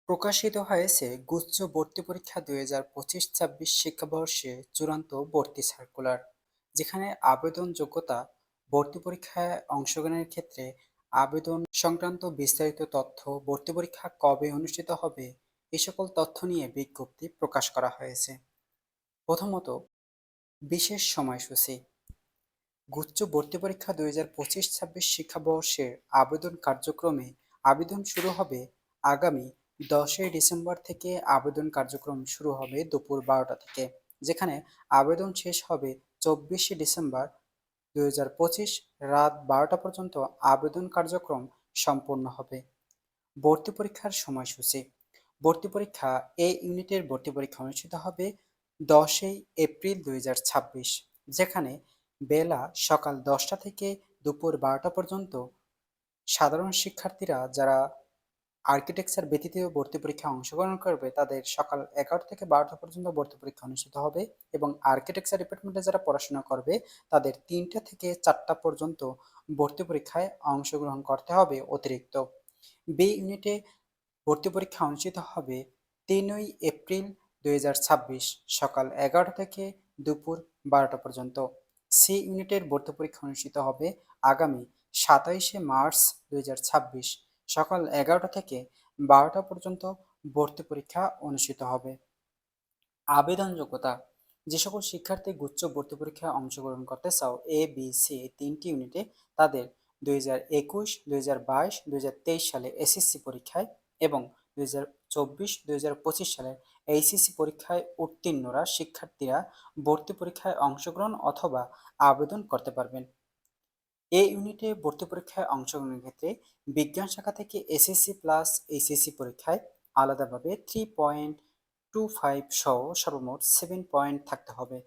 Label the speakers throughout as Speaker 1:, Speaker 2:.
Speaker 1: প্রকাশিত হয়েছে গুচ্ছ ভর্তি পরীক্ষা ২০২৫-২৬ শিক্ষাবর্ষে চূড়ান্ত ভর্তি সার্কুলার, যেখানে আবেদন যোগ্যতা, ভর্তি পরীক্ষায় অংশগ্রহণের ক্ষেত্রে আবেদন সংক্রান্ত বিস্তারিত তথ্য, ভর্তি পরীক্ষা কবে অনুষ্ঠিত হবে এ সকল তথ্য নিয়ে বিজ্ঞপ্তি প্রকাশ করা হয়েছে। প্রথমত, বিশেষ সময়সূচি। গুচ্ছ ভর্তি পরীক্ষা ২০২৫-২৬ শিক্ষাবর্ষের আবেদন কার্যক্রমে আবেদন শুরু হবে আগামী ১০ই ডিসেম্বর থেকে। আবেদন কার্যক্রম শুরু হবে দুপুর ১২টা থেকে, যেখানে আবেদন শেষ হবে ২৪শে ডিসেম্বর ২০২৫ রাত ১২টা পর্যন্ত আবেদন কার্যক্রম সম্পন্ন হবে। ভর্তি পরীক্ষার সময়সূচি। ভর্তি পরীক্ষা এ ইউনিটের ভর্তি পরীক্ষা অনুষ্ঠিত হবে ১০ই এপ্রিল ২০২৬, যেখানে বেলা সকাল ১০টা থেকে দুপুর ১২টা পর্যন্ত সাধারণ শিক্ষার্থীরা যারা আর্কিটেকচার ব্যতীত ভর্তি পরীক্ষায় অংশগ্রহণ করবে তাদের সকাল ১১টা থেকে ১২টা পর্যন্ত ভর্তি পরীক্ষা অনুষ্ঠিত হবে, এবং আর্কিটেকচার ডিপার্টমেন্টে যারা পড়াশোনা করবে তাদের ৩টা থেকে ৪টা পর্যন্ত ভর্তি পরীক্ষায় অংশগ্রহণ করতে হবে অতিরিক্ত। বি ইউনিটে ভর্তি পরীক্ষা অনুষ্ঠিত হবে ৩ই এপ্রিল ২০২৬ সকাল ১১টা থেকে দুপুর ১২টা পর্যন্ত। সি ইউনিটের ভর্তি পরীক্ষা অনুষ্ঠিত হবে আগামী ২৭শে মার্চ ২০২৬ সকাল ১১টা থেকে ১২টা পর্যন্ত ভর্তি পরীক্ষা অনুষ্ঠিত হবে। আবেদন যোগ্যতা। যে সকল শিক্ষার্থী গুচ্ছ ভর্তি পরীক্ষায় অংশগ্রহণ করতে চাও এ, বি, সি এই ৩টি ইউনিটে, তাদের ২০২১, ২০২২, ২০২৩ সালে এসএসসি পরীক্ষায় এবং ২০২৪, ২০২৫ সালের এইচএসসি পরীক্ষায় উত্তীর্ণরা শিক্ষার্থীরা ভর্তি পরীক্ষায় অংশগ্রহণ অথবা আবেদন করতে পারবেন। এ ইউনিটে ভর্তি পরীক্ষায় অংশগ্রহণের ক্ষেত্রে বিজ্ঞান শাখা থেকে এসএসসি প্লাস এইচএসসি পরীক্ষায় আলাদাভাবে 3.25 সহ সর্বমোট 7 পয়েন্ট থাকতে হবে।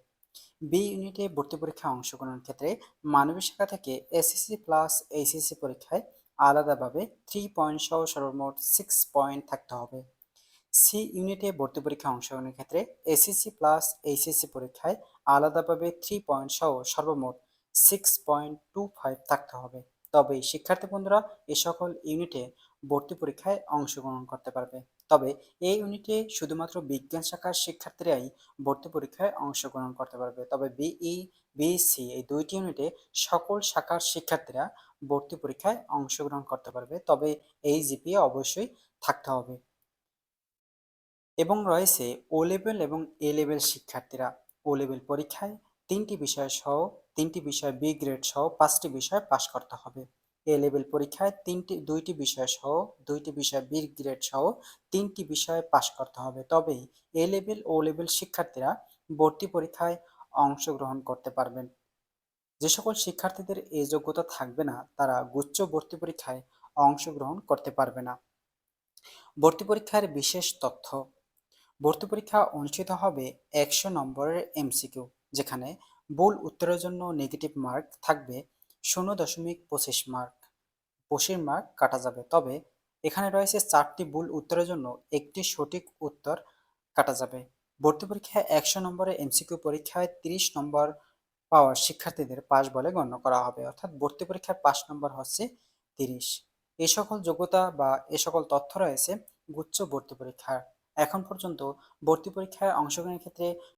Speaker 1: বি ইউনিটে ভর্তি পরীক্ষায় অংশগ্রহণের ক্ষেত্রে মানবিক শাখা থেকে এসএসসি প্লাস এইচএসসি পরীক্ষায় আলাদাভাবে 3 পয়েন্ট সহ সর্বমোট 6 পয়েন্ট থাকতে হবে। সি ইউনিটে ভর্তি পরীক্ষায় অংশগ্রহণের ক্ষেত্রে এসএসসি প্লাস এইচএসসি পরীক্ষায় আলাদাভাবে 3 পয়েন্ট সহ সর্বমোট 6.25 থাকতে হবে। তবে শিক্ষার্থী বন্ধুরা এ সকল ইউনিটে ভর্তি পরীক্ষায় অংশগ্রহণ করতে পারবে। তবে এই ইউনিটে শুধুমাত্র বিজ্ঞান শাখার শিক্ষার্থীরাই ভর্তি পরীক্ষায় অংশগ্রহণ করতে পারবে। তবে বিই, বিএসসি এই দুইটি ইউনিটে সকল শাখার শিক্ষার্থীরা ভর্তি পরীক্ষায় অংশগ্রহণ করতে পারবে। তবে এই জিপিএ অবশ্যই থাকতে হবে। এবং রয়েছে ও লেভেল এবং এ লেভেল শিক্ষার্থীরা। ও লেভেল পরীক্ষায় ৩টি বিষয় সহ ৩টি বিষয় বি গ্রেড সহ ৫টি বিষয় পাশ করতে হবে। এ লেভেল পরীক্ষায় ২টি বিষয় সহ ২টি বিষয় বি গ্রেড সহ ৩টি বিষয় পাশ করতে হবে। তবেই এ লেভেল ও লেভেল শিক্ষার্থীরা ভর্তি পরীক্ষায় অংশগ্রহণ করতে পারবেন। যে সকল শিক্ষার্থীদের এই যোগ্যতা থাকবে না তারা গুচ্ছ ভর্তি পরীক্ষায় অংশগ্রহণ করতে পারবে না। ভর্তি পরীক্ষার বিশেষ তথ্য। ভর্তি পরীক্ষা অনুষ্ঠিত হবে ১০০ নম্বরের এমসিকিউ, যেখানে ভুল উত্তরের জন্য নেগেটিভ মার্ক থাকবে ০.২৫ মার্ক। ২৫ মার্ক কাটা যাবে, তবে এখানে রয়েছে ৪টি ভুল উত্তরের জন্য একটি সঠিক উত্তর কাটা যাবে। ভর্তি পরীক্ষায় ১০০ নম্বরের এমসিকিউ পরীক্ষায় ৩০ নম্বর পাওয়া শিক্ষার্থীদের পাস বলে গণ্য করা হবে, অর্থাৎ ভর্তি পরীক্ষার পাস নম্বর হচ্ছে ৩০। এই সকল যোগ্যতা বা এ সকল তথ্য রয়েছে গুচ্ছ ভর্তি পরীক্ষার। এখন পর্যন্ত ভর্তি পরীক্ষায় অংশগ্রহণের ক্ষেত্রে